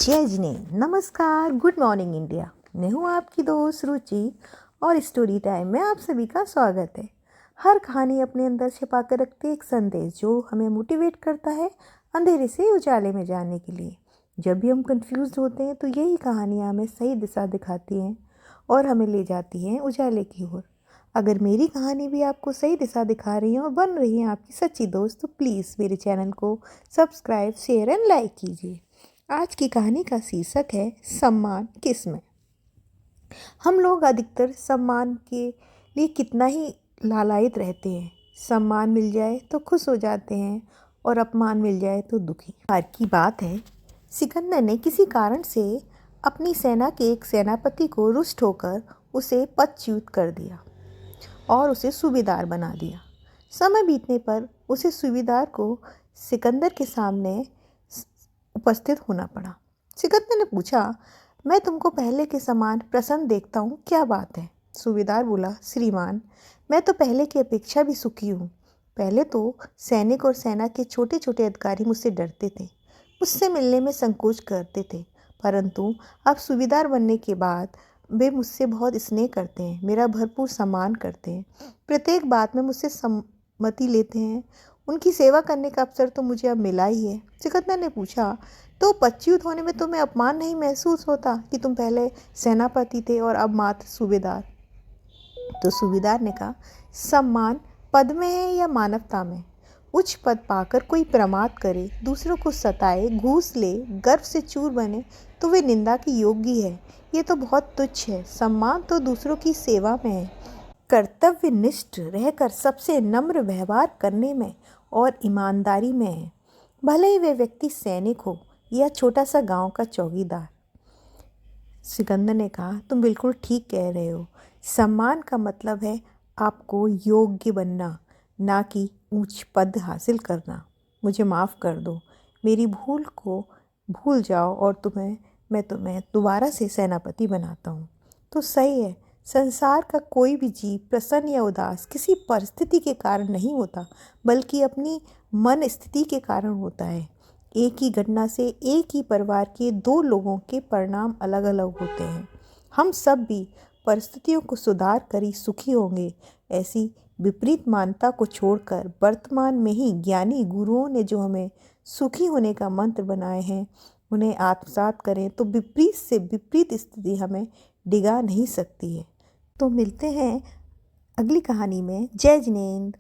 जय जिनेंद्र। नमस्कार, good morning India. मैं हूँ आपकी दोस्त रुचि और स्टोरी टाइम में आप सभी का स्वागत है। हर कहानी अपने अंदर छिपा कर रखती है एक संदेश जो हमें मोटिवेट करता है अंधेरे से उजाले में जाने के लिए। जब भी हम कंफ्यूज होते हैं तो यही कहानियाँ हमें सही दिशा दिखाती हैं और हमें ले जाती हैं उजाले की ओर। अगर मेरी कहानी भी आपको सही दिशा दिखा रही है और बन रही है आपकी सच्ची दोस्त, तो प्लीज़ मेरे चैनल को सब्सक्राइब, शेयर एंड लाइक कीजिए। आज की कहानी का शीर्षक है सम्मान किसमें। हम लोग अधिकतर सम्मान के लिए कितना ही लालायित रहते हैं। सम्मान मिल जाए तो खुश हो जाते हैं और अपमान मिल जाए तो दुखी। बार की बात है, सिकंदर ने किसी कारण से अपनी सेना के एक सेनापति को रुष्ट होकर उसे पदच्युत कर दिया और उसे सूबेदार बना दिया। समय बीतने पर उसे सूबेदार को सिकंदर के सामने उपस्थित होना पड़ा। सिकंदर ने पूछा, मैं तुमको पहले के समान प्रसन्न देखता हूँ, क्या बात है? सूबेदार बोला, श्रीमान, मैं तो पहले की अपेक्षा भी सुखी हूँ। पहले तो सैनिक और सेना के छोटे छोटे अधिकारी मुझसे डरते थे, मुझसे मिलने में संकोच करते थे, परंतु अब सूबेदार बनने के बाद वे मुझसे बहुत स्नेह करते हैं, मेरा भरपूर सम्मान करते हैं, प्रत्येक बात में मुझसे सम्मति लेते हैं। उनकी सेवा करने का अवसर तो मुझे अब मिला ही है। सिकंदर ने पूछा, तो पदच्युत होने में तुम्हें अपमान नहीं महसूस होता कि तुम पहले सेनापति थे और अब मात्र सूबेदार? तो सूबेदार ने कहा, सम्मान पद में है या मानवता में? उच्च पद पाकर कोई प्रमाद करे, दूसरों को सताए, घूस ले, गर्व से चूर बने तो वे निंदा की योग्य है। ये तो बहुत तुच्छ है। सम्मान तो दूसरों की सेवा में है, कर्तव्यनिष्ठ रहकर सबसे नम्र व्यवहार करने में और ईमानदारी में है, भले ही वे व्यक्ति सैनिक हो या छोटा सा गांव का चौकीदार। सिकंदर ने कहा, तुम बिल्कुल ठीक कह रहे हो। सम्मान का मतलब है आपको योग्य बनना, ना कि ऊंच पद हासिल करना। मुझे माफ़ कर दो, मेरी भूल को भूल जाओ और मैं तुम्हें दोबारा से सेनापति बनाता हूँ। तो सही है, संसार का कोई भी जीव प्रसन्न या उदास किसी परिस्थिति के कारण नहीं होता, बल्कि अपनी मन स्थिति के कारण होता है। एक ही घटना से एक ही परिवार के दो लोगों के परिणाम अलग अलग होते हैं। हम सब भी परिस्थितियों को सुधार कर ही सुखी होंगे। ऐसी विपरीत मान्यता को छोड़कर वर्तमान में ही ज्ञानी गुरुओं ने जो हमें सुखी होने का मंत्र बनाए हैं, उन्हें आत्मसात करें तो विपरीत से विपरीत स्थिति हमें डिगा नहीं सकती है। तो मिलते हैं अगली कहानी में। जय जिनेंद्र।